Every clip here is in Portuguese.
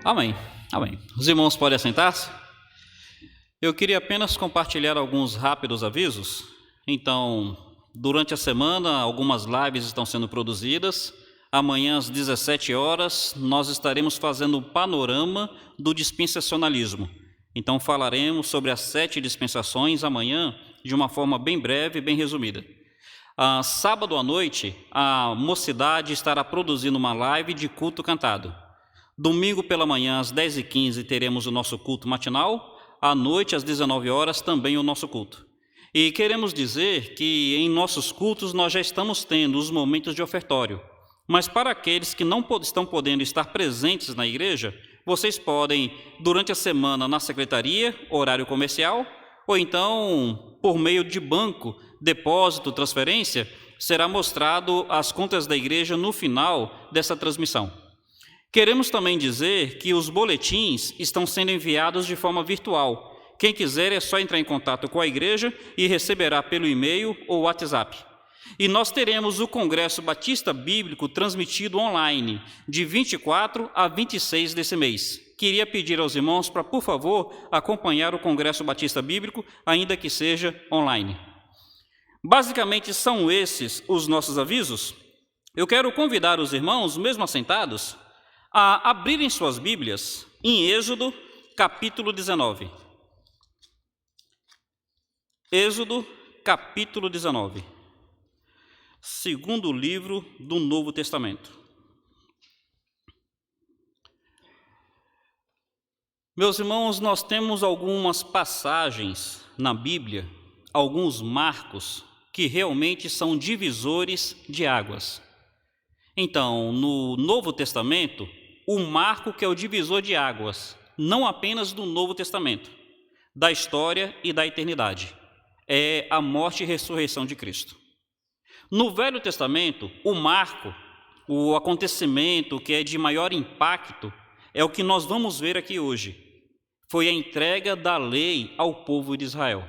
Amém, amém. Os irmãos podem assentar-se? Eu queria apenas compartilhar alguns rápidos avisos. Então, durante a semana, algumas lives estão sendo produzidas. Amanhã, às 17 horas, nós estaremos fazendo um panorama do dispensacionalismo. Então, falaremos sobre as 7 dispensações amanhã, de uma forma bem breve, bem resumida. Sábado à noite, a mocidade estará produzindo uma live de culto cantado. Domingo pela manhã, às 10h15, teremos o nosso culto matinal. À noite, às 19 horas, também o nosso culto. E queremos dizer que em nossos cultos nós já estamos tendo os momentos de ofertório. Mas para aqueles que não estão podendo estar presentes na igreja, vocês podem, durante a semana, na secretaria, horário comercial, ou então, por meio de banco, depósito, transferência, será mostrado as contas da igreja no final dessa transmissão. Queremos também dizer que os boletins estão sendo enviados de forma virtual. Quem quiser é só entrar em contato com a igreja e receberá pelo e-mail ou WhatsApp. E nós teremos o Congresso Batista Bíblico transmitido online, de 24 a 26 desse mês. Queria pedir aos irmãos para, por favor, acompanhar o Congresso Batista Bíblico, ainda que seja online. Basicamente, são esses os nossos avisos. Eu quero convidar os irmãos, mesmo assentados, a abrirem suas Bíblias em Êxodo, capítulo 19. Êxodo, capítulo 19. Segundo livro do Novo Testamento. Meus irmãos, nós temos algumas passagens na Bíblia, alguns marcos que realmente são divisores de águas. Então, no Novo Testamento, o marco que é o divisor de águas, não apenas do Novo Testamento, da história e da eternidade, é a morte e ressurreição de Cristo. No Velho Testamento, o marco, o acontecimento que é de maior impacto, é o que nós vamos ver aqui hoje. Foi a entrega da lei ao povo de Israel.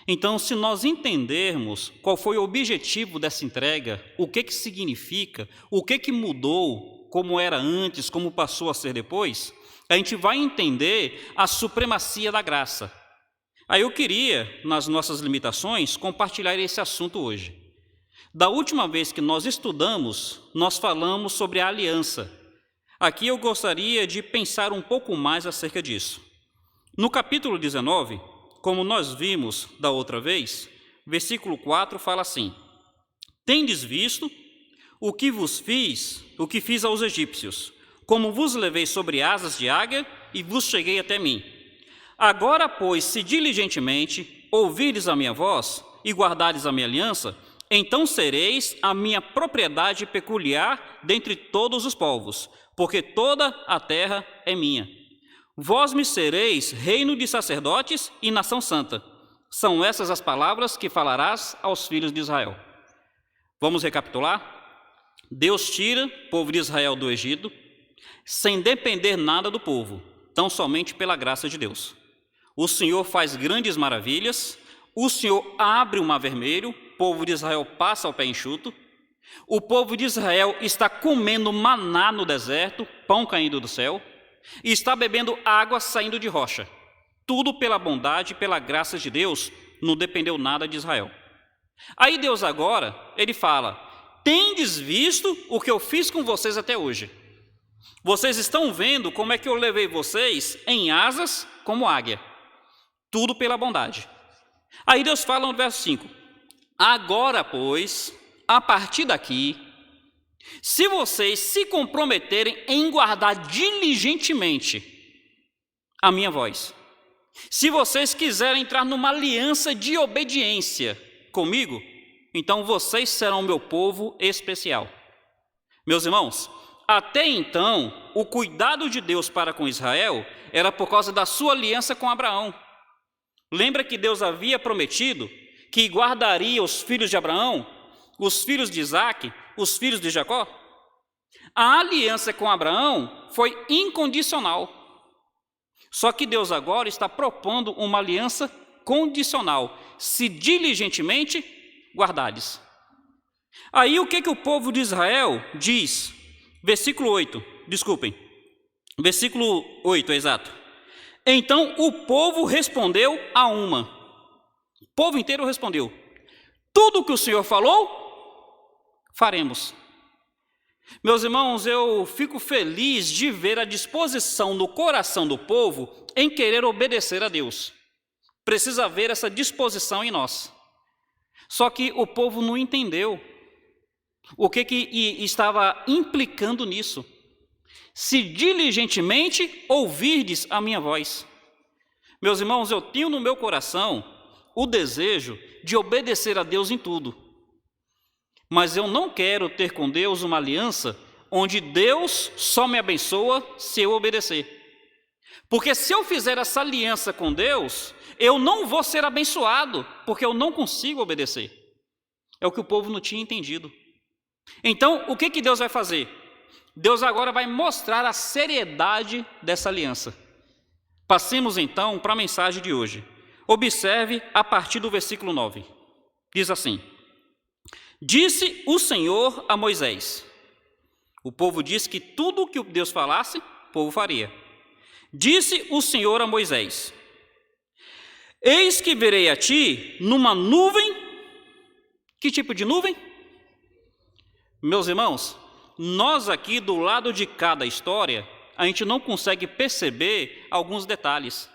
Então, se nós entendermos qual foi o objetivo dessa entrega, o que significa, o que mudou, como era antes, como passou a ser depois, a gente vai entender a supremacia da graça. Aí eu queria, nas nossas limitações, compartilhar esse assunto hoje. Da última vez que nós estudamos, nós falamos sobre a aliança. Aqui eu gostaria de pensar um pouco mais acerca disso. No capítulo 19, como nós vimos da outra vez, versículo 4 fala assim: Tendes visto o que fiz aos egípcios, como vos levei sobre asas de águia e vos cheguei até mim. Agora, pois, se diligentemente ouvirdes a minha voz e guardardes a minha aliança, então sereis a minha propriedade peculiar dentre todos os povos, porque toda a terra é minha. Vós me sereis reino de sacerdotes e nação santa. São essas as palavras que falarás aos filhos de Israel. Vamos recapitular? Deus tira o povo de Israel do Egito, sem depender nada do povo, tão somente pela graça de Deus. O Senhor faz grandes maravilhas, o Senhor abre o mar vermelho, o povo de Israel passa ao pé enxuto, o povo de Israel está comendo maná no deserto, pão caindo do céu, e está bebendo água saindo de rocha. Tudo pela bondade e pela graça de Deus, não dependeu nada de Israel. Aí Deus agora, ele fala: tendes visto o que eu fiz com vocês até hoje. Vocês estão vendo como é que eu levei vocês em asas como águia. Tudo pela bondade. Aí Deus fala no verso 5: Agora, pois, a partir daqui, se vocês se comprometerem em guardar diligentemente a minha voz, se vocês quiserem entrar numa aliança de obediência comigo, então vocês serão meu povo especial. Meus irmãos, até então, o cuidado de Deus para com Israel era por causa da sua aliança com Abraão. Lembra que Deus havia prometido que guardaria os filhos de Abraão, os filhos de Isaque, os filhos de Jacó? A aliança com Abraão foi incondicional. Só que Deus agora está propondo uma aliança condicional, se diligentemente guardares. Aí o que o povo de Israel diz? Versículo 8, desculpem. Versículo 8, exato. Então o povo respondeu a uma. O povo inteiro respondeu: tudo o que o Senhor falou, faremos. Meus irmãos, eu fico feliz de ver a disposição no coração do povo em querer obedecer a Deus. Precisa haver essa disposição em nós. Só que o povo não entendeu o que estava implicando nisso. Se diligentemente ouvirdes a minha voz. Meus irmãos, eu tenho no meu coração o desejo de obedecer a Deus em tudo. Mas eu não quero ter com Deus uma aliança onde Deus só me abençoa se eu obedecer. Porque se eu fizer essa aliança com Deus, eu não vou ser abençoado, porque eu não consigo obedecer. É o que o povo não tinha entendido. Então, o que Deus vai fazer? Deus agora vai mostrar a seriedade dessa aliança. Passemos então para a mensagem de hoje. Observe a partir do versículo 9. Diz assim: disse o Senhor a Moisés. O povo disse que tudo o que Deus falasse, o povo faria. Disse o Senhor a Moisés: eis que virei a ti numa nuvem. Que tipo de nuvem? Meus irmãos, nós aqui do lado de cada história, a gente não consegue perceber alguns detalhes.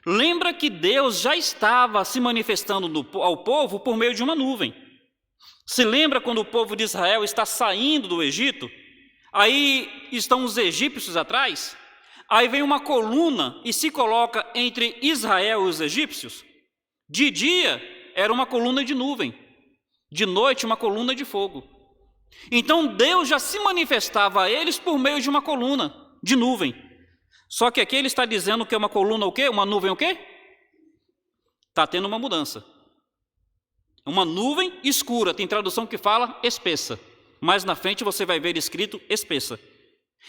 Lembra que Deus já estava se manifestando ao povo por meio de uma nuvem. Se lembra quando o povo de Israel está saindo do Egito? Aí estão os egípcios atrás. Aí vem uma coluna e se coloca entre Israel e os egípcios. De dia era uma coluna de nuvem, de noite uma coluna de fogo. Então Deus já se manifestava a eles por meio de uma coluna de nuvem. Só que aqui ele está dizendo que é uma coluna o quê? Uma nuvem o quê? Está tendo uma mudança. Uma nuvem escura, tem tradução que fala espessa. Mais na frente você vai ver escrito espessa.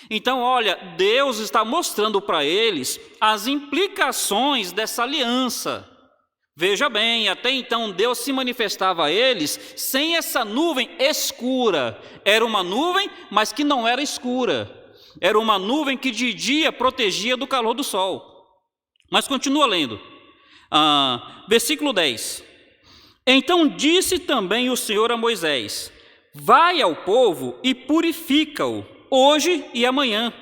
Então, olha, Deus está mostrando para eles as implicações dessa aliança. Veja bem, até então Deus se manifestava a eles sem essa nuvem escura. Era uma nuvem, mas que não era escura. Era uma nuvem que de dia protegia do calor do sol. Mas continua lendo. Versículo 10. Então disse também o Senhor a Moisés: vai ao povo e purifica-o, hoje e amanhã.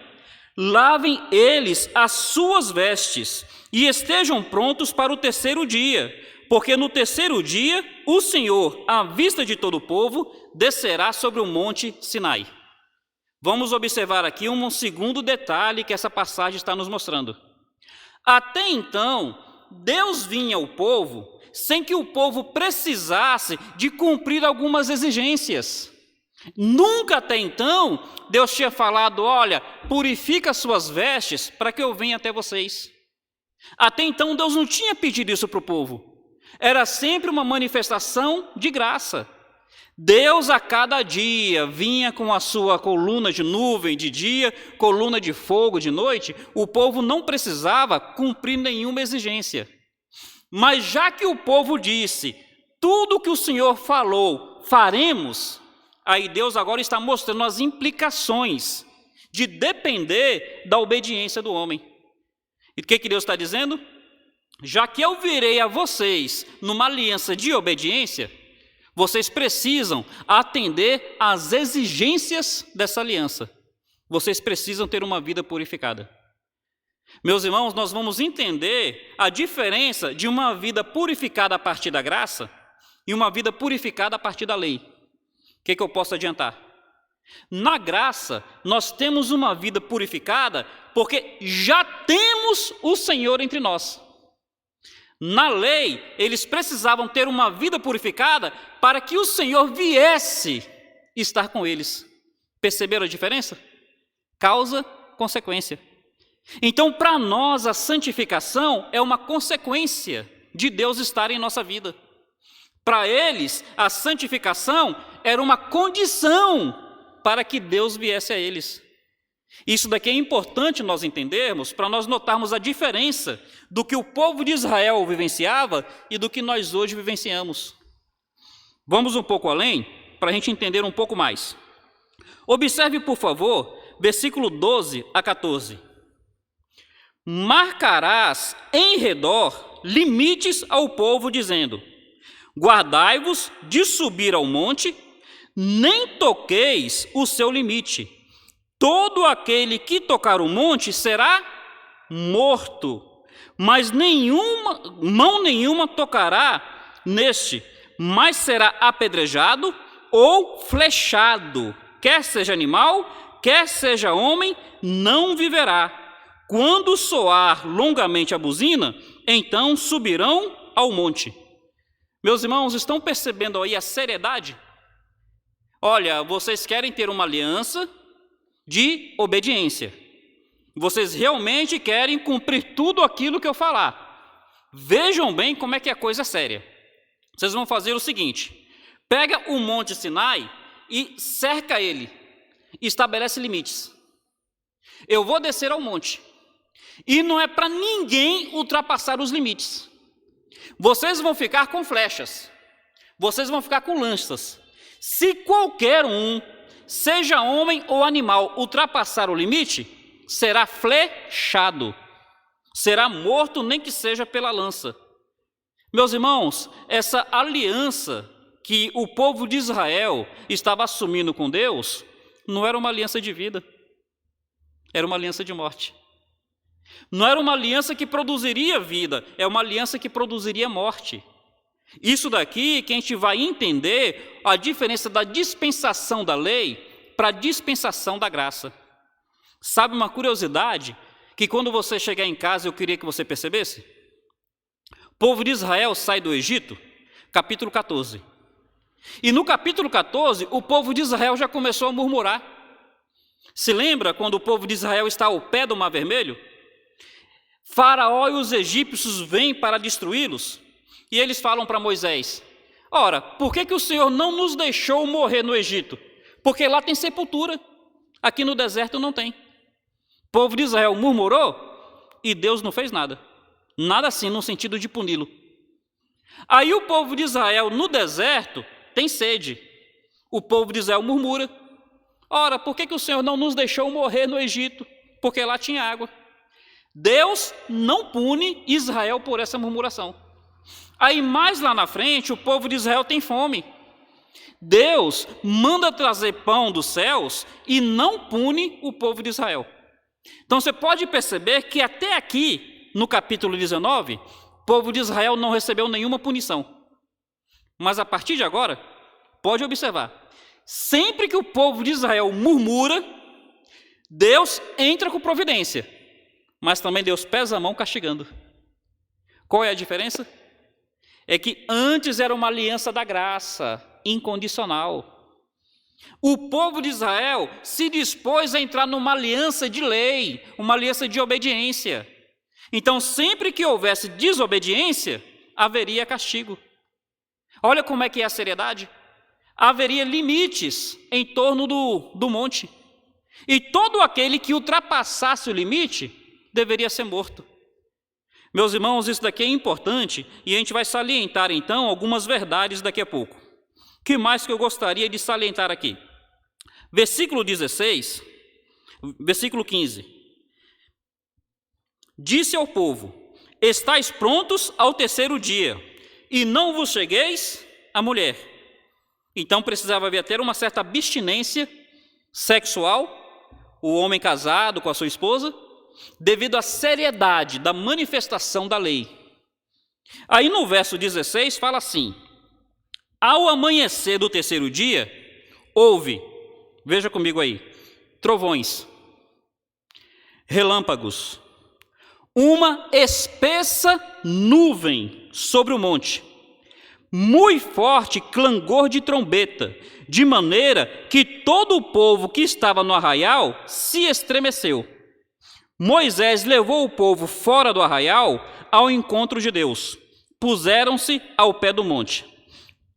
Lavem eles as suas vestes e estejam prontos para o terceiro dia, porque no terceiro dia o Senhor, à vista de todo o povo, descerá sobre o monte Sinai. Vamos observar aqui um segundo detalhe que essa passagem está nos mostrando. Até então, Deus vinha ao povo sem que o povo precisasse de cumprir algumas exigências. Nunca até então Deus tinha falado: olha, purifica as suas vestes para que eu venha até vocês. Até então Deus não tinha pedido isso para o povo. Era sempre uma manifestação de graça. Deus a cada dia vinha com a sua coluna de nuvem de dia, coluna de fogo de noite. O povo não precisava cumprir nenhuma exigência. Mas já que o povo disse: tudo que o Senhor falou, faremos, aí Deus agora está mostrando as implicações de depender da obediência do homem. E o que Deus está dizendo? Já que eu virei a vocês numa aliança de obediência, vocês precisam atender às exigências dessa aliança. Vocês precisam ter uma vida purificada. Meus irmãos, nós vamos entender a diferença de uma vida purificada a partir da graça e uma vida purificada a partir da lei. O que eu posso adiantar? Na graça, nós temos uma vida purificada porque já temos o Senhor entre nós. Na lei, eles precisavam ter uma vida purificada para que o Senhor viesse estar com eles. Perceberam a diferença? Causa, consequência. Então, para nós, a santificação é uma consequência de Deus estar em nossa vida. Para eles, a santificação era uma condição para que Deus viesse a eles. Isso daqui é importante nós entendermos, para nós notarmos a diferença do que o povo de Israel vivenciava e do que nós hoje vivenciamos. Vamos um pouco além, para a gente entender um pouco mais. Observe, por favor, versículo 12 a 14. Marcarás em redor limites ao povo, dizendo: guardai-vos de subir ao monte, nem toqueis o seu limite. Todo aquele que tocar o monte será morto, mas mão nenhuma tocará neste, mas será apedrejado ou flechado, quer seja animal, quer seja homem, não viverá. Quando soar longamente a buzina, então subirão ao monte. Meus irmãos, estão percebendo aí a seriedade? Olha, vocês querem ter uma aliança de obediência. Vocês realmente querem cumprir tudo aquilo que eu falar. Vejam bem como é que a coisa é séria. Vocês vão fazer o seguinte: pega o Monte Sinai e cerca ele. Estabelece limites. Eu vou descer ao monte. E não é para ninguém ultrapassar os limites. Vocês vão ficar com flechas. Vocês vão ficar com lanças. Se qualquer um, seja homem ou animal, ultrapassar o limite, será flechado. Será morto, nem que seja pela lança. Meus irmãos, essa aliança que o povo de Israel estava assumindo com Deus, não era uma aliança de vida. Era uma aliança de morte. Não era uma aliança que produziria vida, é uma aliança que produziria morte. Isso daqui que a gente vai entender a diferença da dispensação da lei para a dispensação da graça. Sabe uma curiosidade que quando você chegar em casa eu queria que você percebesse? O povo de Israel sai do Egito, capítulo 14. E no capítulo 14, o povo de Israel já começou a murmurar. Se lembra quando o povo de Israel está ao pé do Mar Vermelho? Faraó e os egípcios vêm para destruí-los, e eles falam para Moisés: ora, por que o Senhor não nos deixou morrer no Egito? Porque lá tem sepultura, aqui no deserto não tem. O povo de Israel murmurou e Deus não fez nada. Nada assim no sentido de puni-lo. Aí o povo de Israel no deserto tem sede. O povo de Israel murmura: ora, por que o Senhor não nos deixou morrer no Egito? Porque lá tinha água. Deus não pune Israel por essa murmuração. Aí mais lá na frente, o povo de Israel tem fome. Deus manda trazer pão dos céus e não pune o povo de Israel. Então você pode perceber que até aqui, no capítulo 19, o povo de Israel não recebeu nenhuma punição. Mas a partir de agora, pode observar, sempre que o povo de Israel murmura, Deus entra com providência. Mas também Deus pesa a mão castigando. Qual é a diferença? É que antes era uma aliança da graça, incondicional. O povo de Israel se dispôs a entrar numa aliança de lei, uma aliança de obediência. Então, sempre que houvesse desobediência, haveria castigo. Olha como é que é a seriedade. Haveria limites em torno do monte. E todo aquele que ultrapassasse o limite deveria ser morto. Meus irmãos, isso daqui é importante e a gente vai salientar então algumas verdades daqui a pouco. O que mais que eu gostaria de salientar aqui? Versículo 16, versículo 15. Disse ao povo: estais prontos ao terceiro dia, e não vos chegueis à mulher. Então precisava haver ter uma certa abstinência sexual, o homem casado com a sua esposa, devido à seriedade da manifestação da lei. Aí no verso 16 fala assim: ao amanhecer do terceiro dia, houve, veja comigo aí, trovões, relâmpagos, uma espessa nuvem sobre o monte, muito forte clangor de trombeta, de maneira que todo o povo que estava no arraial se estremeceu. Moisés levou o povo fora do arraial ao encontro de Deus. Puseram-se ao pé do monte.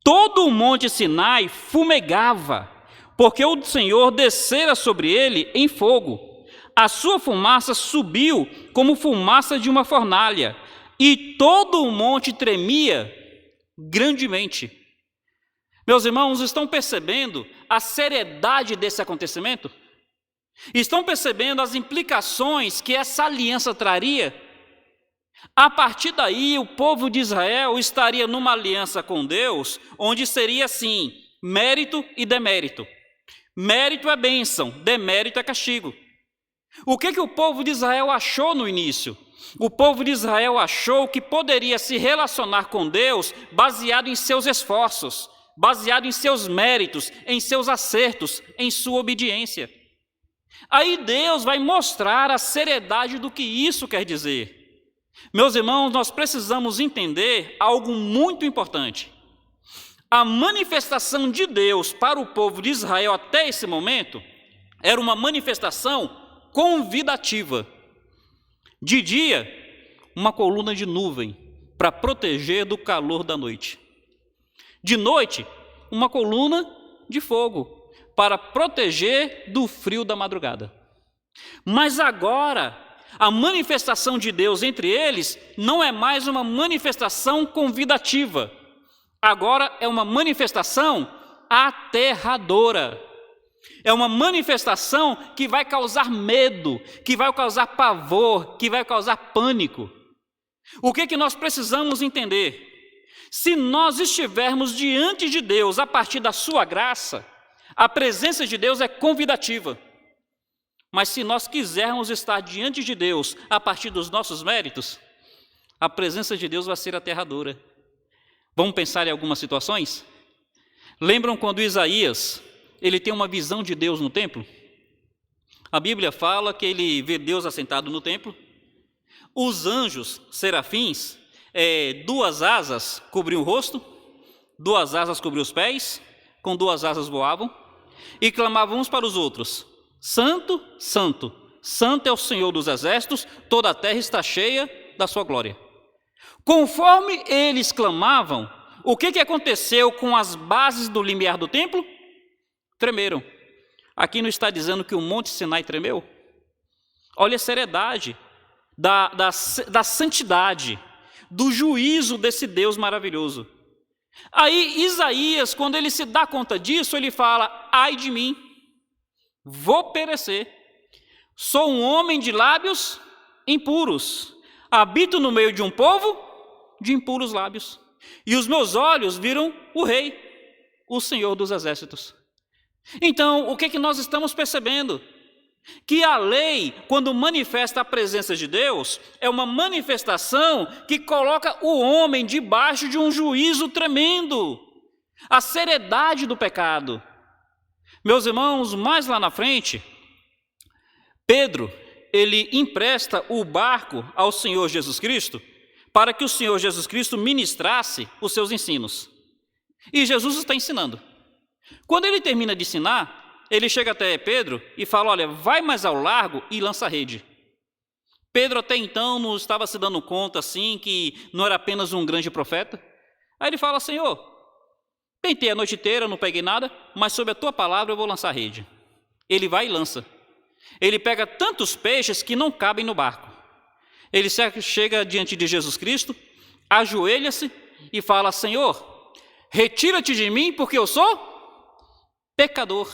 Todo o monte Sinai fumegava, porque o Senhor descera sobre ele em fogo. A sua fumaça subiu como fumaça de uma fornalha, e todo o monte tremia grandemente. Meus irmãos, estão percebendo a seriedade desse acontecimento? Estão percebendo as implicações que essa aliança traria? A partir daí, o povo de Israel estaria numa aliança com Deus, onde seria assim, mérito e demérito. Mérito é bênção, demérito é castigo. O que o povo de Israel achou no início? O povo de Israel achou que poderia se relacionar com Deus baseado em seus esforços, baseado em seus méritos, em seus acertos, em sua obediência. Aí Deus vai mostrar a seriedade do que isso quer dizer. Meus irmãos, nós precisamos entender algo muito importante. A manifestação de Deus para o povo de Israel até esse momento era uma manifestação convidativa. De dia, uma coluna de nuvem para proteger do calor da noite. De noite, uma coluna de fogo para proteger do frio da madrugada. Mas agora, a manifestação de Deus entre eles não é mais uma manifestação convidativa. Agora é uma manifestação aterradora. É uma manifestação que vai causar medo, que vai causar pavor, que vai causar pânico. O que nós precisamos entender? Se nós estivermos diante de Deus a partir da sua graça, a presença de Deus é convidativa. Mas se nós quisermos estar diante de Deus a partir dos nossos méritos, a presença de Deus vai ser aterradora. Vamos pensar em algumas situações? Lembram quando Isaías, ele tem uma visão de Deus no templo? A Bíblia fala que ele vê Deus assentado no templo. Os anjos, serafins, 2 asas cobriam o rosto, 2 asas cobriam os pés, com 2 asas voavam, e clamavam uns para os outros: Santo, Santo, Santo é o Senhor dos exércitos, toda a terra está cheia da sua glória. Conforme eles clamavam, o que aconteceu com as bases do limiar do templo? Tremeram. Aqui não está dizendo que o Monte Sinai tremeu? Olha a seriedade da santidade, do juízo desse Deus maravilhoso. Aí Isaías, quando ele se dá conta disso, ele fala: ai de mim, vou perecer. Sou um homem de lábios impuros, habito no meio de um povo de impuros lábios, e os meus olhos viram o Rei, o Senhor dos exércitos. Então, o que nós estamos percebendo? Que a lei, quando manifesta a presença de Deus, é uma manifestação que coloca o homem debaixo de um juízo tremendo, a seriedade do pecado. Meus irmãos, mais lá na frente, Pedro, ele empresta o barco ao Senhor Jesus Cristo, para que o Senhor Jesus Cristo ministrasse os seus ensinos. E Jesus está ensinando. Quando ele termina de ensinar, ele chega até Pedro e fala: olha, vai mais ao largo e lança a rede. Pedro até então não estava se dando conta assim que não era apenas um grande profeta. Aí ele fala: Senhor, tentei a noite inteira, não peguei nada, mas sob a tua palavra eu vou lançar a rede. Ele vai e lança. Ele pega tantos peixes que não cabem no barco. Ele chega diante de Jesus Cristo, ajoelha-se e fala: Senhor, retira-te de mim porque eu sou pecador.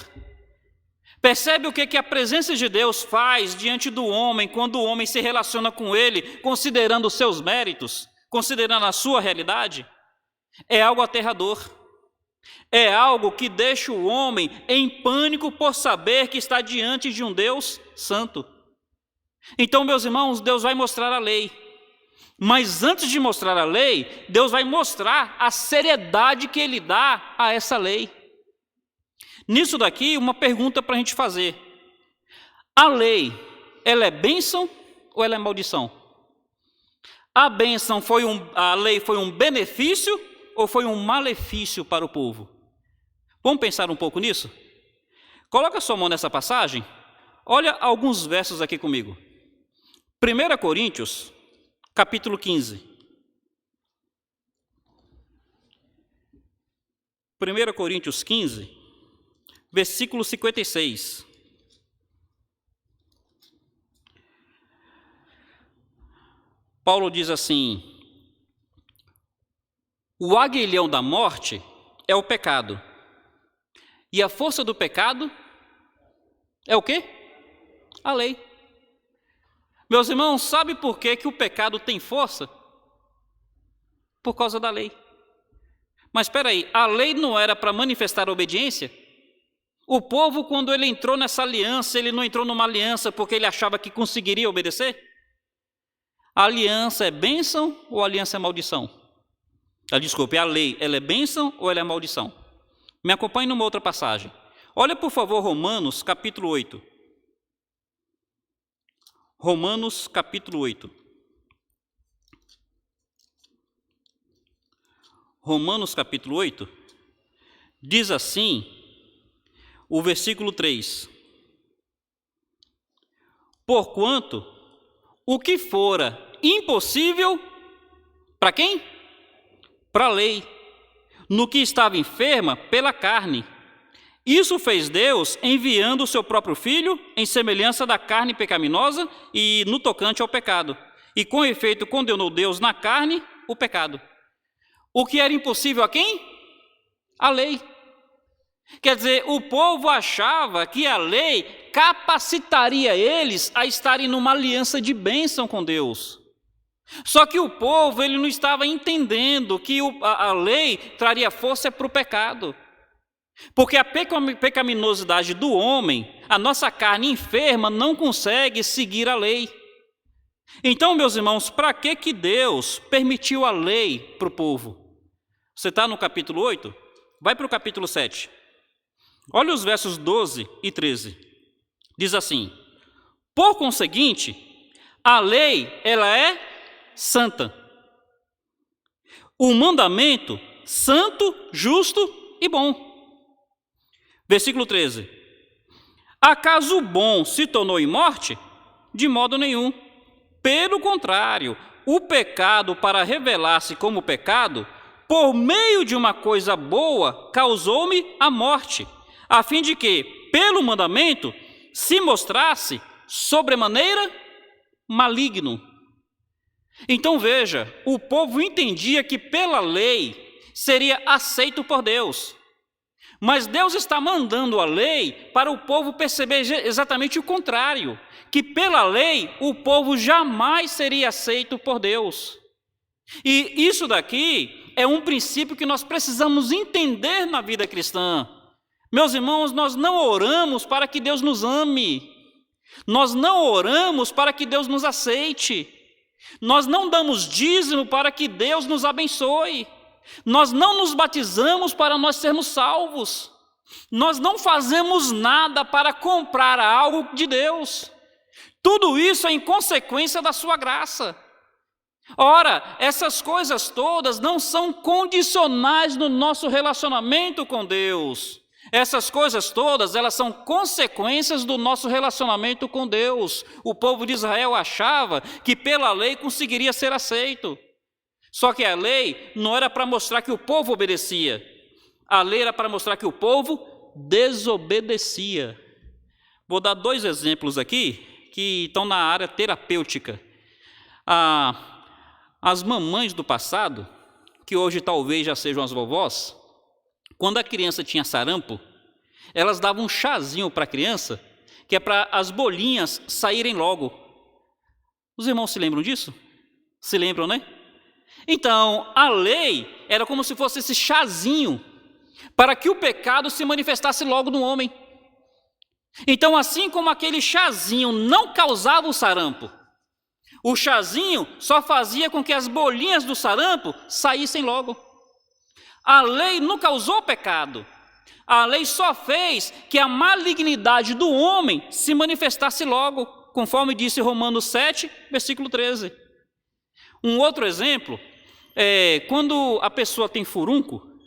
Percebe o que a presença de Deus faz diante do homem, quando o homem se relaciona com ele, considerando os seus méritos, considerando a sua realidade? É algo aterrador. É algo que deixa o homem em pânico por saber que está diante de um Deus santo. Então, meus irmãos, Deus vai mostrar a lei. Mas antes de mostrar a lei, Deus vai mostrar a seriedade que Ele dá a essa lei. Nisso daqui, uma pergunta para a gente fazer. A lei, ela é bênção ou ela é maldição? A lei foi um benefício ou foi um malefício para o povo? Vamos pensar um pouco nisso? Coloca sua mão nessa passagem. Olha alguns versos aqui comigo. 1 Coríntios, capítulo 15. 1 Coríntios 15, versículo 56. Paulo diz assim: o aguilhão da morte é o pecado, e a força do pecado é o quê? A lei. Meus irmãos, sabe por que o pecado tem força? Por causa da lei. Mas espera aí, a lei não era para manifestar a obediência? O povo, quando ele entrou nessa aliança, ele não entrou numa aliança porque ele achava que conseguiria obedecer? A aliança é bênção ou a aliança é maldição? Desculpe, a lei, ela é bênção ou ela é maldição? Me acompanhe numa outra passagem. Olha, por favor, Romanos, capítulo 8. Romanos, capítulo 8. Romanos, capítulo 8, diz assim, o versículo 3. Porquanto o que fora impossível, para quem? Para a lei, no que estava enferma pela carne. Isso fez Deus enviando o seu próprio Filho em semelhança da carne pecaminosa e no tocante ao pecado. E com efeito condenou Deus na carne o pecado. O que era impossível a quem? A lei. Quer dizer, o povo achava que a lei capacitaria eles a estarem numa aliança de bênção com Deus. Só que o povo, ele não estava entendendo que a lei traria força para o pecado. Porque a pecaminosidade do homem, a nossa carne enferma, não consegue seguir a lei. Então, meus irmãos, para que Deus permitiu a lei para o povo? Você está no capítulo 8? Vai para o capítulo 7. Olha os versos 12 e 13. Diz assim: por conseguinte, a lei, ela é santa. O mandamento, santo, justo e bom. Versículo 13. Acaso o bom se tornou em morte? De modo nenhum. Pelo contrário, o pecado, para revelar-se como pecado, por meio de uma coisa boa, causou-me a morte, a fim de que, pelo mandamento, se mostrasse sobremaneira maligno. Então veja, o povo entendia que pela lei seria aceito por Deus. Mas Deus está mandando a lei para o povo perceber exatamente o contrário, que pela lei o povo jamais seria aceito por Deus. E isso daqui é um princípio que nós precisamos entender na vida cristã. Meus irmãos, nós não oramos para que Deus nos ame. Nós não oramos para que Deus nos aceite. Nós não damos dízimo para que Deus nos abençoe. Nós não nos batizamos para nós sermos salvos. Nós não fazemos nada para comprar algo de Deus. Tudo isso é em consequência da sua graça. Ora, essas coisas todas não são condicionais no nosso relacionamento com Deus. Essas coisas todas, elas são consequências do nosso relacionamento com Deus. O povo de Israel achava que pela lei conseguiria ser aceito. Só que a lei não era para mostrar que o povo obedecia. A lei era para mostrar que o povo desobedecia. Vou dar 2 exemplos aqui que estão na área terapêutica. As mamães do passado, que hoje talvez já sejam as vovós, quando a criança tinha sarampo, elas davam um chazinho para a criança, que é para as bolinhas saírem logo. Os irmãos se lembram disso? Se lembram, né? Então, a lei era como se fosse esse chazinho para que o pecado se manifestasse logo no homem. Então, assim como aquele chazinho não causava o sarampo, o chazinho só fazia com que as bolinhas do sarampo saíssem logo. A lei não causou pecado. A lei só fez que a malignidade do homem se manifestasse logo, conforme disse Romanos 7, versículo 13. Um outro exemplo é quando a pessoa tem furúnculo,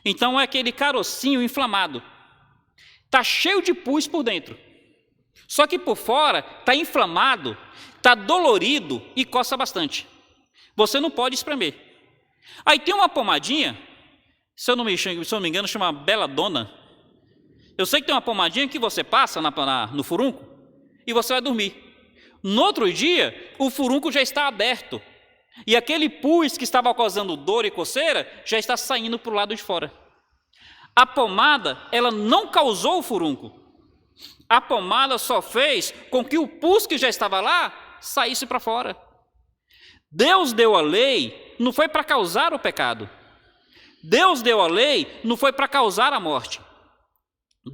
então é aquele carocinho inflamado. Está cheio de pus por dentro. Só que por fora está inflamado, está dolorido e coça bastante. Você não pode espremer. Aí tem uma pomadinha, se eu não me engano, chama Beladona. Eu sei que tem uma pomadinha que você passa no furúnculo e você vai dormir. No outro dia, o furúnculo já está aberto. E aquele pus que estava causando dor e coceira já está saindo para o lado de fora. A pomada, ela não causou o furúnculo. A pomada só fez com que o pus que já estava lá saísse para fora. Deus deu a lei, não foi para causar o pecado. Deus deu a lei, não foi para causar a morte.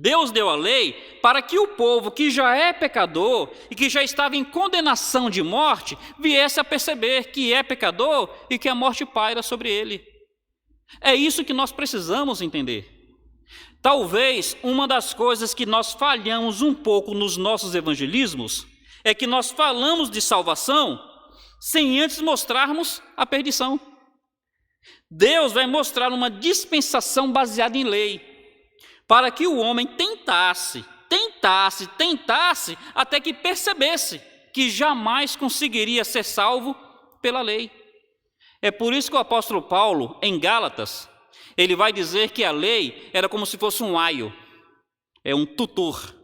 Deus deu a lei para que o povo que já é pecador e que já estava em condenação de morte, viesse a perceber que é pecador e que a morte paira sobre ele. É isso que nós precisamos entender. Talvez uma das coisas que nós falhamos um pouco nos nossos evangelismos é que nós falamos de salvação sem antes mostrarmos a perdição. Deus vai mostrar uma dispensação baseada em lei, para que o homem tentasse, até que percebesse que jamais conseguiria ser salvo pela lei. É por isso que o apóstolo Paulo, em Gálatas, ele vai dizer que a lei era como se fosse um aio, um tutor.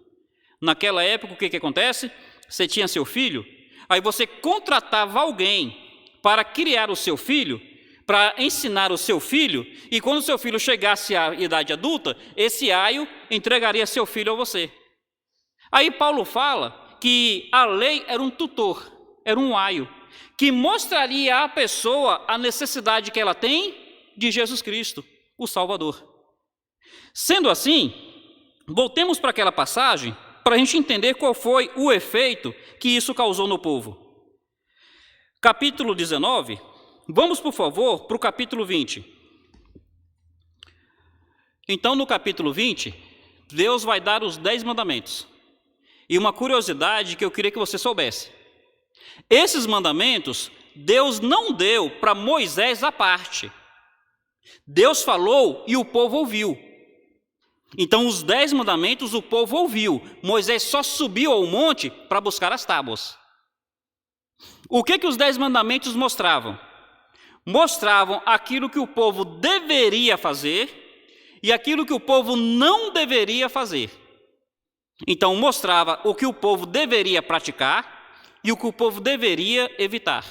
Naquela época, o que acontece? Você tinha seu filho, aí você contratava alguém para criar o seu filho, para ensinar o seu filho, e quando o seu filho chegasse à idade adulta, esse aio entregaria seu filho a você. Aí Paulo fala que a lei era um tutor, era um aio, que mostraria à pessoa a necessidade que ela tem de Jesus Cristo, o Salvador. Sendo assim, voltemos para aquela passagem, para a gente entender qual foi o efeito que isso causou no povo. Capítulo 19, vamos, por favor, para o capítulo 20. Então, no capítulo 20, Deus vai dar os 10 mandamentos. E uma curiosidade que eu queria que você soubesse. Esses mandamentos, Deus não deu para Moisés à parte. Deus falou e o povo ouviu. Então, os 10 mandamentos o povo ouviu. Moisés só subiu ao monte para buscar as tábuas. O que os 10 mandamentos mostravam? Mostravam aquilo que o povo deveria fazer e aquilo que o povo não deveria fazer. Então, mostrava o que o povo deveria praticar e o que o povo deveria evitar.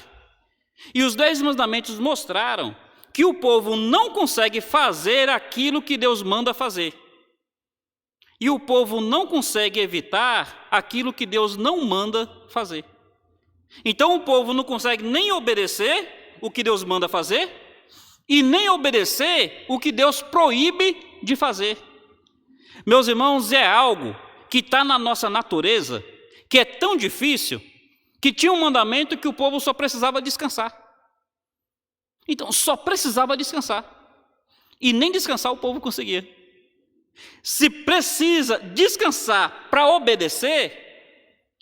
E os 10 mandamentos mostraram que o povo não consegue fazer aquilo que Deus manda fazer. E o povo não consegue evitar aquilo que Deus não manda fazer. Então, o povo não consegue nem obedecer o que Deus manda fazer e nem obedecer o que Deus proíbe de fazer. Meus irmãos, é algo que está na nossa natureza, que é tão difícil, que tinha um mandamento que o povo só precisava descansar. Então, só precisava descansar. E nem descansar o povo conseguia. Se precisa descansar para obedecer,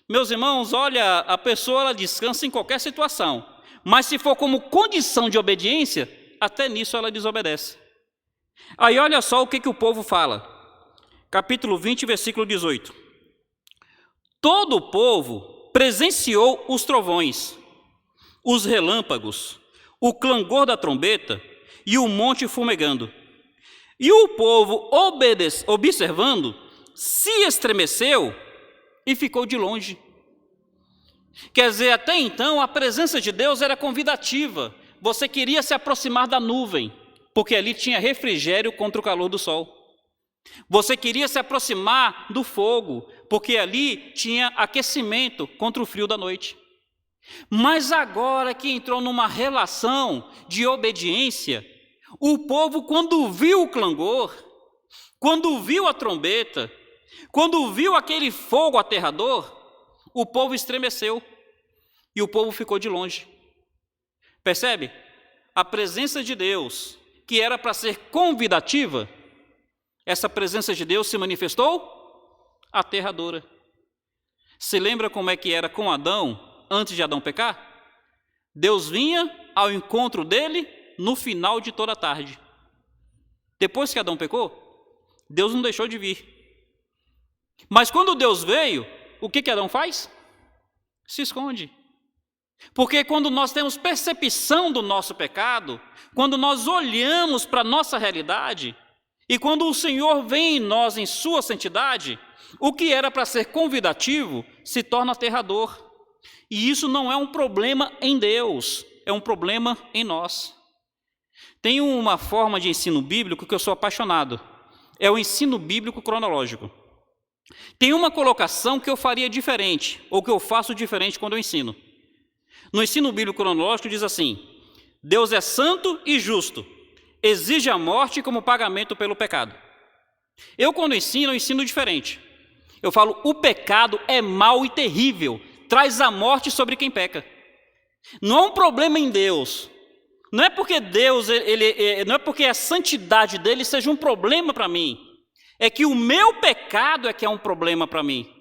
meus irmãos, olha, a pessoa ela descansa em qualquer situação, mas se for como condição de obediência, até nisso ela desobedece. Aí olha só o que o povo fala. Capítulo 20, versículo 18. Todo o povo presenciou os trovões, os relâmpagos, o clangor da trombeta e o monte fumegando. E o povo, observando, se estremeceu e ficou de longe. Quer dizer, até então a presença de Deus era convidativa. Você queria se aproximar da nuvem, porque ali tinha refrigério contra o calor do sol. Você queria se aproximar do fogo, porque ali tinha aquecimento contra o frio da noite. Mas agora que entrou numa relação de obediência, o povo, quando viu o clangor, quando viu a trombeta, quando viu aquele fogo aterrador, o povo estremeceu e o povo ficou de longe. Percebe? A presença de Deus, que era para ser convidativa, essa presença de Deus se manifestou aterradora. Se lembra como é que era com Adão antes de Adão pecar? Deus vinha ao encontro dele no final de toda a tarde. Depois que Adão pecou, Deus não deixou de vir. Mas quando Deus veio, o que Adão faz? Se esconde. Porque quando nós temos percepção do nosso pecado, quando nós olhamos para a nossa realidade, e quando o Senhor vem em nós em sua santidade, o que era para ser convidativo se torna aterrador. E isso não é um problema em Deus, é um problema em nós. Tem uma forma de ensino bíblico que eu sou apaixonado. É o ensino bíblico cronológico. Tem uma colocação que eu faria diferente, ou que eu faço diferente quando eu ensino. No ensino bíblico cronológico diz assim: Deus é santo e justo, exige a morte como pagamento pelo pecado. Eu quando ensino, eu ensino diferente. Eu falo, o pecado é mau e terrível, traz a morte sobre quem peca. Não há um problema em Deus. Não é porque Deus, não é porque a santidade dele seja um problema para mim. É que o meu pecado é que é um problema para mim.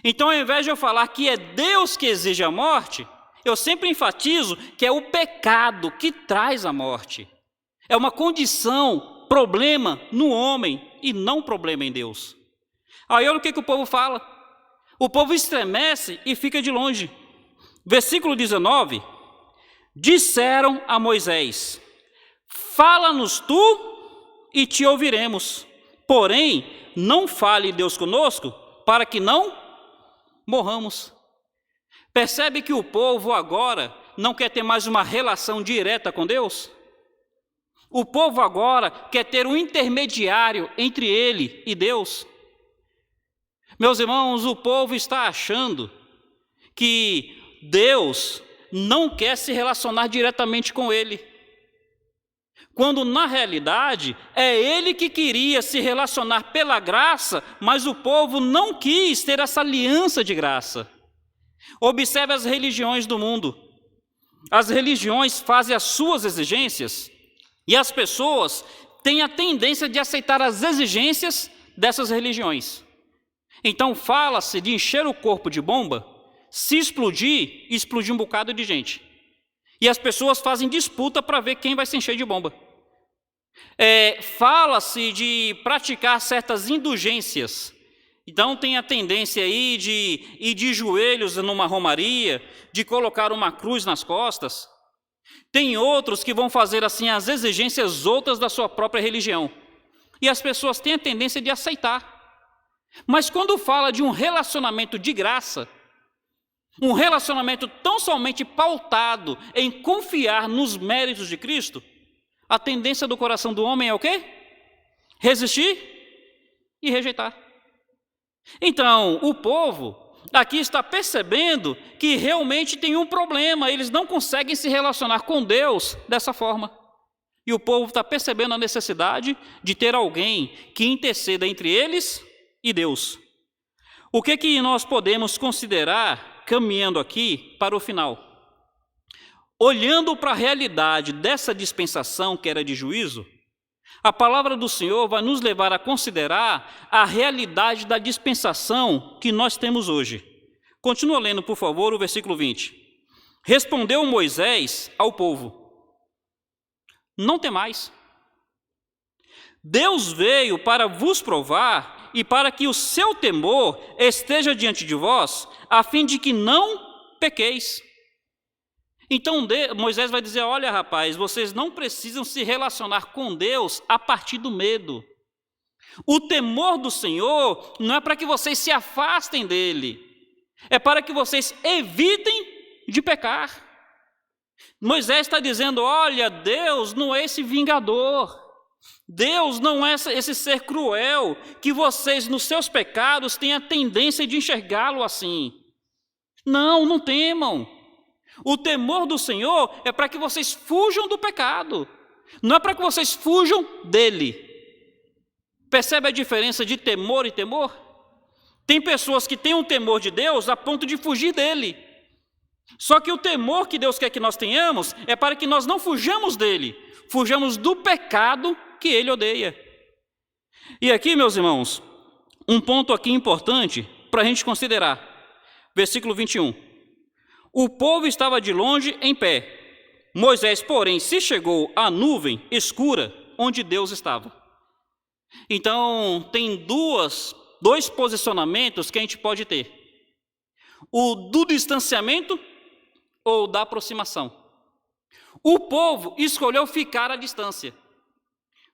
Então, ao invés de eu falar que é Deus que exige a morte, eu sempre enfatizo que é o pecado que traz a morte. É uma condição, problema no homem e não problema em Deus. Aí olha o que o povo fala. O povo estremece e fica de longe. Versículo 19. Disseram a Moisés: fala-nos tu e te ouviremos. Porém, não fale Deus conosco, para que não morramos. Percebe que o povo agora não quer ter mais uma relação direta com Deus? O povo agora quer ter um intermediário entre ele e Deus. Meus irmãos, o povo está achando que Deus não quer se relacionar diretamente com ele, quando na realidade é ele que queria se relacionar pela graça, mas o povo não quis ter essa aliança de graça. Observe as religiões do mundo. As religiões fazem as suas exigências e as pessoas têm a tendência de aceitar as exigências dessas religiões. Então fala-se de encher o corpo de bomba, se explodir, explodir um bocado de gente. E as pessoas fazem disputa para ver quem vai se encher de bomba. Fala-se de praticar certas indulgências. Então tem a tendência aí de ir de joelhos numa romaria, de colocar uma cruz nas costas. Tem outros que vão fazer assim as exigências outras da sua própria religião. E as pessoas têm a tendência de aceitar. Mas quando fala de um relacionamento de graça, um relacionamento tão somente pautado em confiar nos méritos de Cristo, a tendência do coração do homem é o quê? Resistir e rejeitar. Então, o povo aqui está percebendo que realmente tem um problema, eles não conseguem se relacionar com Deus dessa forma. E o povo está percebendo a necessidade de ter alguém que interceda entre eles e Deus. O que nós podemos considerar, caminhando aqui para o final? Olhando para a realidade dessa dispensação que era de juízo, a palavra do Senhor vai nos levar a considerar a realidade da dispensação que nós temos hoje. Continua lendo, por favor, o versículo 20. Respondeu Moisés ao povo: não temais. Deus veio para vos provar e para que o seu temor esteja diante de vós, a fim de que não pequeis. Então Moisés vai dizer: olha, rapaz, vocês não precisam se relacionar com Deus a partir do medo. O temor do Senhor não é para que vocês se afastem dele, é para que vocês evitem de pecar. Moisés está dizendo: olha, Deus não é esse vingador, Deus não é esse ser cruel, que vocês nos seus pecados têm a tendência de enxergá-lo assim. Não temam. O temor do Senhor é para que vocês fujam do pecado, não é para que vocês fujam dele. Percebe a diferença de temor e temor? Tem pessoas que têm um temor de Deus a ponto de fugir dele. Só que o temor que Deus quer que nós tenhamos é para que nós não fujamos dele, fujamos do pecado que ele odeia. E aqui, meus irmãos, um ponto aqui importante para a gente considerar. Versículo 21. O povo estava de longe em pé. Moisés, porém, se chegou à nuvem escura onde Deus estava. Então, tem dois posicionamentos que a gente pode ter. O do distanciamento ou da aproximação. O povo escolheu ficar à distância.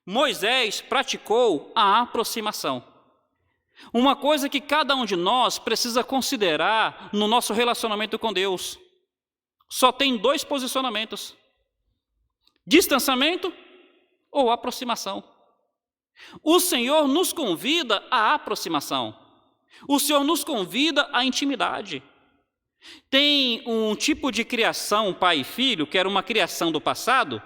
Moisés praticou a aproximação. Uma coisa que cada um de nós precisa considerar no nosso relacionamento com Deus. Só tem dois posicionamentos: distanciamento ou aproximação. O Senhor nos convida à aproximação. O Senhor nos convida à intimidade. Tem um tipo de criação, pai e filho, que era uma criação do passado,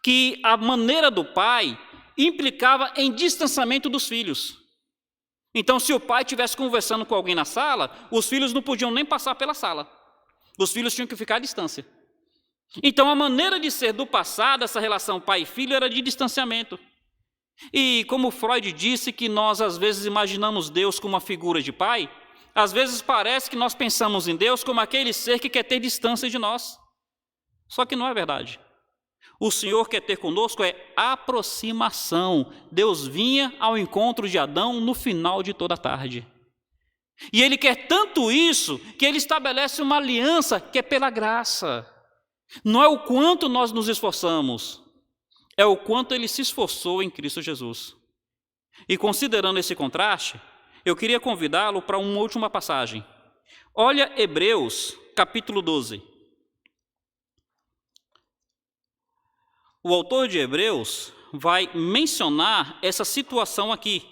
que a maneira do pai implicava em distanciamento dos filhos. Então, se o pai estivesse conversando com alguém na sala, os filhos não podiam nem passar pela sala. Os filhos tinham que ficar à distância. Então, a maneira de ser do passado, essa relação pai e filho, era de distanciamento. E como Freud disse que nós, às vezes, imaginamos Deus como uma figura de pai, às vezes parece que nós pensamos em Deus como aquele ser que quer ter distância de nós. Só que não é verdade. O Senhor quer ter conosco aproximação. Deus vinha ao encontro de Adão no final de toda a tarde. E Ele quer tanto isso, que Ele estabelece uma aliança que é pela graça. Não é o quanto nós nos esforçamos, é o quanto Ele se esforçou em Cristo Jesus. E considerando esse contraste, eu queria convidá-lo para uma última passagem. Olha Hebreus, capítulo 12. O autor de Hebreus vai mencionar essa situação aqui,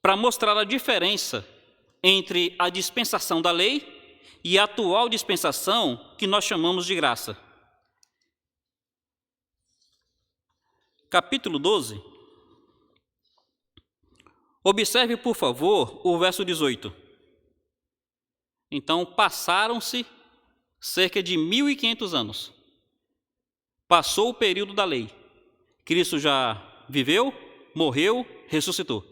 para mostrar a diferença entre a dispensação da lei e a atual dispensação que nós chamamos de graça. Capítulo 12. Observe, por favor, o verso 18. Então, passaram-se cerca de 1.500 anos. Passou o período da lei. Cristo já viveu, morreu, ressuscitou.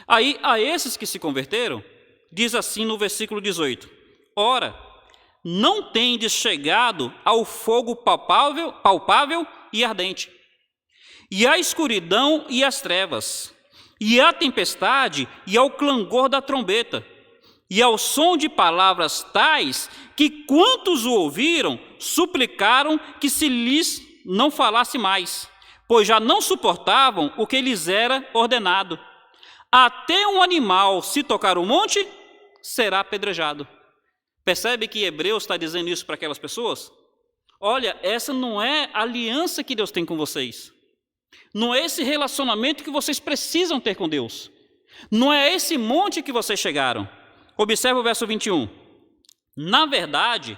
Aí, a esses que se converteram, diz assim no versículo 18: Ora, não tendes chegado ao fogo palpável e ardente, e à escuridão e às trevas, e à tempestade e ao clangor da trombeta, e ao som de palavras tais que quantos o ouviram suplicaram que se lhes não falasse mais, pois já não suportavam o que lhes era ordenado. Até um animal, se tocar o monte, será apedrejado. Percebe que Hebreus está dizendo isso para aquelas pessoas? Olha, essa não é a aliança que Deus tem com vocês. Não é esse relacionamento que vocês precisam ter com Deus. Não é esse monte que vocês chegaram. Observe o verso 21. Na verdade,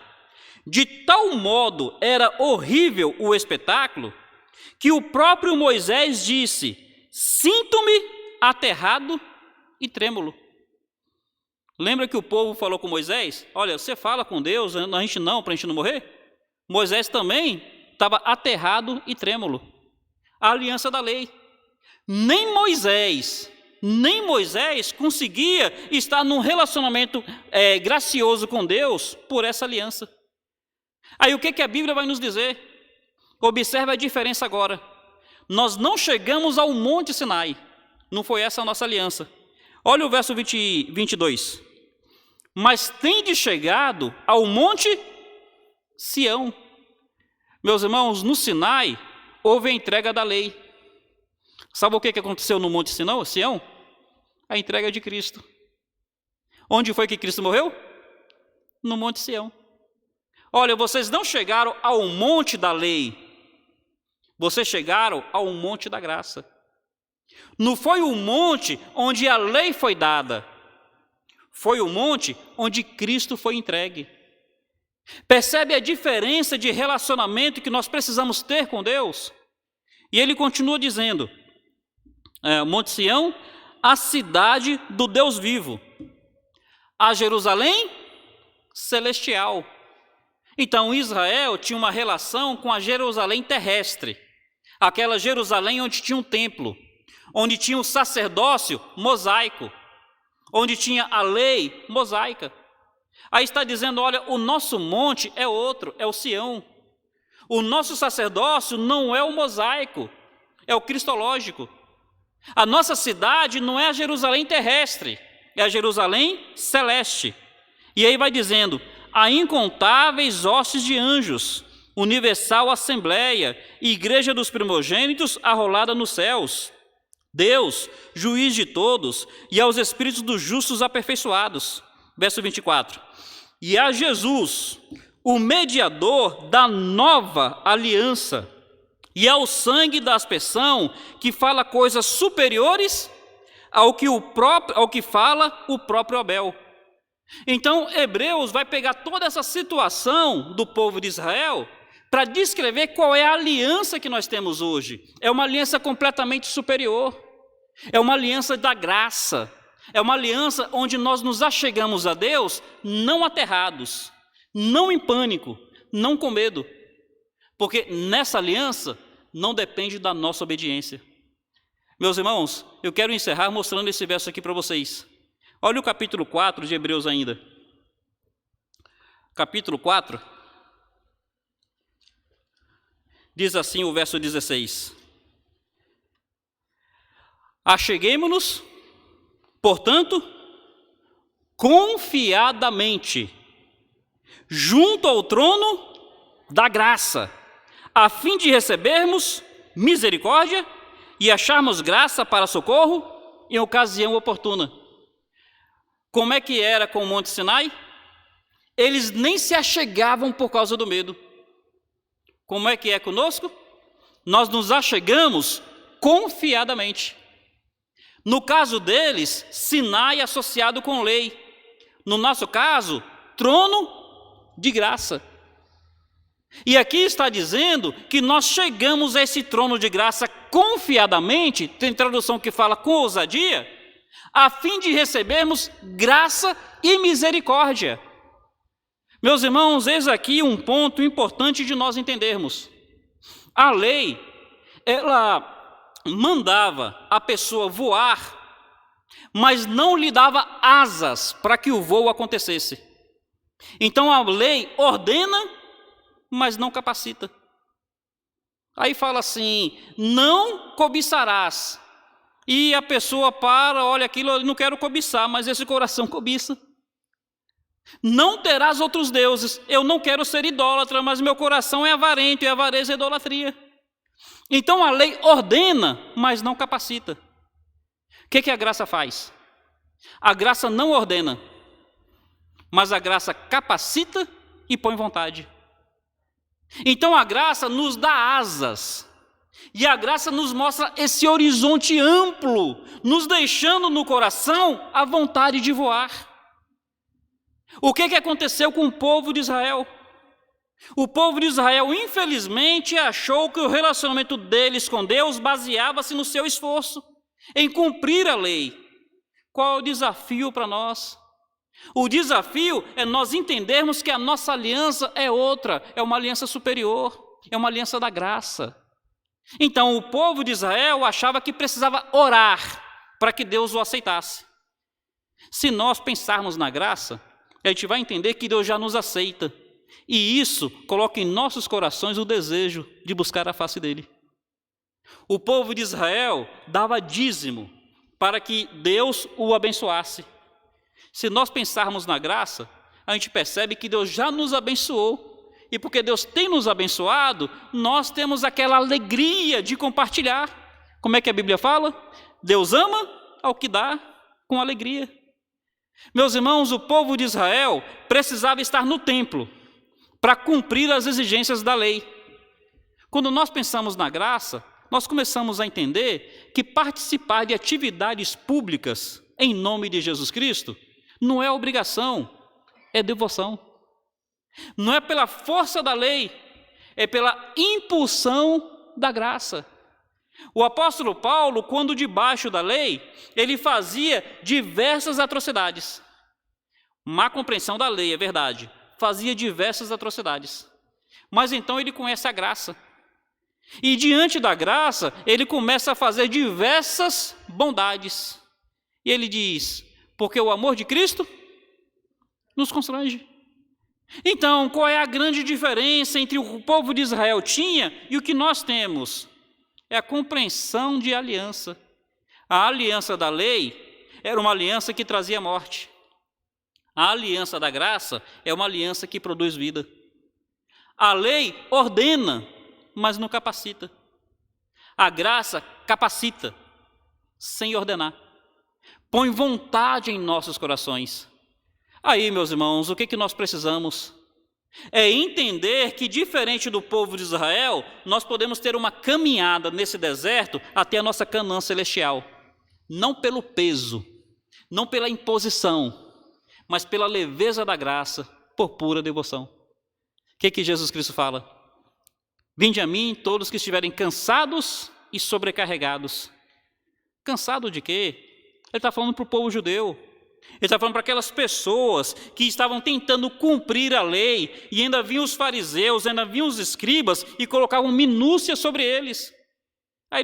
de tal modo era horrível o espetáculo, que o próprio Moisés disse: sinto-me aterrado e trêmulo. Lembra que o povo falou com Moisés? Olha, você fala com Deus, a gente não, para a gente não morrer? Moisés também estava aterrado e trêmulo. A aliança da lei. Nem Moisés conseguia estar num relacionamento gracioso com Deus por essa aliança. Aí o que a Bíblia vai nos dizer? Observe a diferença agora. Nós não chegamos ao Monte Sinai. Não foi essa a nossa aliança. Olha o verso 22. Mas tendes chegado ao Monte Sião. Meus irmãos, no Sinai houve a entrega da lei. Sabe o que aconteceu no Monte Sião? A entrega de Cristo. Onde foi que Cristo morreu? No Monte Sião. Olha, vocês não chegaram ao monte da lei, vocês chegaram ao monte da graça. Não foi o monte onde a lei foi dada, foi o monte onde Cristo foi entregue. Percebe a diferença de relacionamento que nós precisamos ter com Deus? E ele continua dizendo, Monte Sião, a cidade do Deus vivo, a Jerusalém celestial. Então Israel tinha uma relação com a Jerusalém terrestre, aquela Jerusalém onde tinha um templo, onde tinha o sacerdócio mosaico, onde tinha a lei mosaica. Aí está dizendo, olha, o nosso monte é outro, é o Sião. O nosso sacerdócio não é o mosaico, é o cristológico. A nossa cidade não é a Jerusalém terrestre, é a Jerusalém celeste. E aí vai dizendo, há incontáveis hostes de anjos, universal assembleia, igreja dos primogênitos arrolada nos céus. Deus, juiz de todos, e aos espíritos dos justos aperfeiçoados. Verso 24. E a Jesus, o mediador da nova aliança, e ao sangue da aspersão, que fala coisas superiores ao que fala o próprio Abel. Então, Hebreus vai pegar toda essa situação do povo de Israel para descrever qual é a aliança que nós temos hoje. É uma aliança completamente superior. É uma aliança da graça. É uma aliança onde nós nos achegamos a Deus não aterrados, não em pânico, não com medo. Porque nessa aliança não depende da nossa obediência. Meus irmãos, eu quero encerrar mostrando esse verso aqui para vocês. Olha o capítulo 4 de Hebreus ainda. Capítulo 4. Diz assim o verso 16. Acheguemo-nos, portanto, confiadamente, junto ao trono da graça, a fim de recebermos misericórdia e acharmos graça para socorro em ocasião oportuna. Como é que era com o Monte Sinai? Eles nem se achegavam por causa do medo. Como é que é conosco? Nós nos achegamos confiadamente. No caso deles, Sinai associado com lei. No nosso caso, trono de graça. E aqui está dizendo que nós chegamos a esse trono de graça confiadamente, tem tradução que fala com ousadia, a fim de recebermos graça e misericórdia. Meus irmãos, eis aqui um ponto importante de nós entendermos. A lei, ela mandava a pessoa voar, mas não lhe dava asas para que o voo acontecesse. Então a lei ordena, mas não capacita. Aí fala assim, não cobiçarás. E a pessoa para, olha aquilo, eu não quero cobiçar, mas esse coração cobiça. Não terás outros deuses. Eu não quero ser idólatra, mas meu coração é avarento, e avareza é idolatria. Então a lei ordena, mas não capacita. O que a graça faz? A graça não ordena, mas a graça capacita e põe vontade. Então a graça nos dá asas. E a graça nos mostra esse horizonte amplo, nos deixando no coração a vontade de voar. O que aconteceu com o povo de Israel? O povo de Israel, infelizmente, achou que o relacionamento deles com Deus baseava-se no seu esforço, em cumprir a lei. Qual é o desafio para nós? O desafio é nós entendermos que a nossa aliança é outra, é uma aliança superior, é uma aliança da graça. Então, o povo de Israel achava que precisava orar para que Deus o aceitasse. Se nós pensarmos na graça, a gente vai entender que Deus já nos aceita. E isso coloca em nossos corações o desejo de buscar a face dele. O povo de Israel dava dízimo para que Deus o abençoasse. Se nós pensarmos na graça, a gente percebe que Deus já nos abençoou. E porque Deus tem nos abençoado, nós temos aquela alegria de compartilhar. Como é que a Bíblia fala? Deus ama ao que dá com alegria. Meus irmãos, o povo de Israel precisava estar no templo para cumprir as exigências da lei. Quando nós pensamos na graça, nós começamos a entender que participar de atividades públicas em nome de Jesus Cristo não é obrigação, é devoção. Não é pela força da lei, é pela impulsão da graça. O apóstolo Paulo, quando debaixo da lei, ele fazia diversas atrocidades. Má compreensão da lei, é verdade. Fazia diversas atrocidades. Mas então ele conhece a graça. E diante da graça, ele começa a fazer diversas bondades. E ele diz, porque o amor de Cristo nos constrange. Então, qual é a grande diferença entre o que o povo de Israel tinha e o que nós temos? É a compreensão de aliança. A aliança da lei era uma aliança que trazia morte. A aliança da graça é uma aliança que produz vida. A lei ordena, mas não capacita. A graça capacita, sem ordenar. Põe vontade em nossos corações. Aí, meus irmãos, o que nós precisamos? É entender que, diferente do povo de Israel, nós podemos ter uma caminhada nesse deserto até a nossa Canaã celestial. não pelo peso, não pela imposição, mas pela leveza da graça, por pura devoção. O que Jesus Cristo fala? Vinde a mim todos que estiverem cansados e sobrecarregados. Cansado de quê? Ele está falando para o povo judeu. Ele está falando para aquelas pessoas que estavam tentando cumprir a lei, e ainda vinham os fariseus, ainda vinham os escribas e colocavam minúcias sobre eles. Aí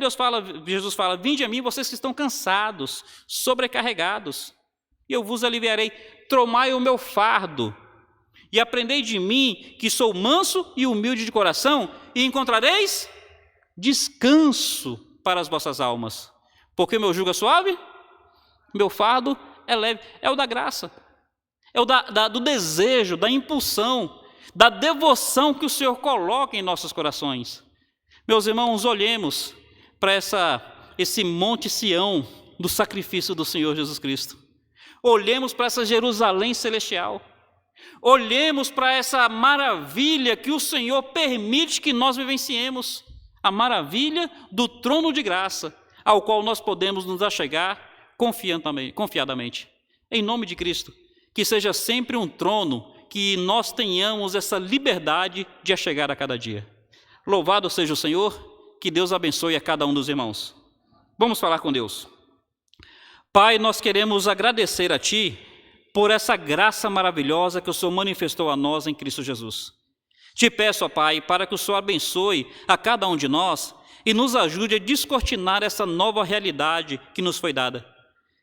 Jesus fala, vinde a mim vocês que estão cansados, sobrecarregados, e eu vos aliviarei. Tomai o meu fardo e aprendei de mim, que sou manso e humilde de coração, e encontrareis descanso para as vossas almas. Porque meu jugo é suave, meu fardo é leve. É o da graça, é o do desejo, da impulsão, da devoção que o Senhor coloca em nossos corações. Meus irmãos, olhemos para esse Monte Sião do sacrifício do Senhor Jesus Cristo. Olhemos para essa Jerusalém celestial. Olhemos para essa maravilha que o Senhor permite que nós vivenciemos. A maravilha do trono de graça, ao qual nós podemos nos achegar confiadamente. Em nome de Cristo, que seja sempre um trono, que nós tenhamos essa liberdade de achegar a cada dia. Louvado seja o Senhor, que Deus abençoe a cada um dos irmãos. Vamos falar com Deus. Pai, nós queremos agradecer a Ti por essa graça maravilhosa que o Senhor manifestou a nós em Cristo Jesus. Te peço, ó Pai, para que o Senhor abençoe a cada um de nós e nos ajude a descortinar essa nova realidade que nos foi dada.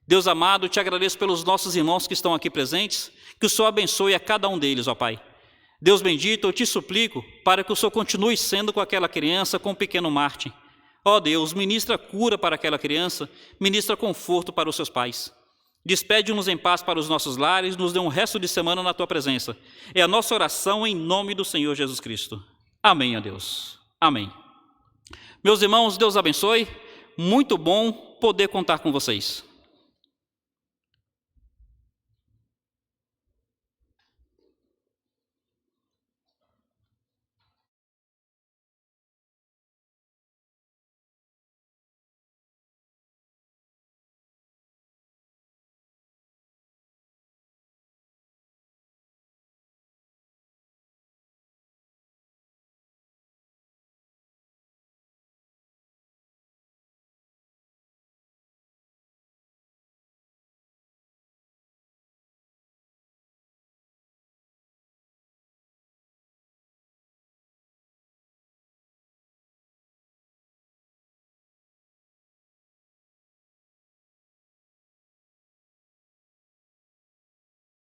Deus amado, te agradeço pelos nossos irmãos que estão aqui presentes, que o Senhor abençoe a cada um deles, ó Pai. Deus bendito, eu te suplico para que o Senhor continue sendo com aquela criança, com o pequeno Martin. Ó Deus, ministra cura para aquela criança, ministra conforto para os seus pais. Despede-nos em paz para os nossos lares, nos dê um resto de semana na Tua presença. É a nossa oração em nome do Senhor Jesus Cristo. Amém, ó Deus. Amém. Meus irmãos, Deus abençoe. Muito bom poder contar com vocês.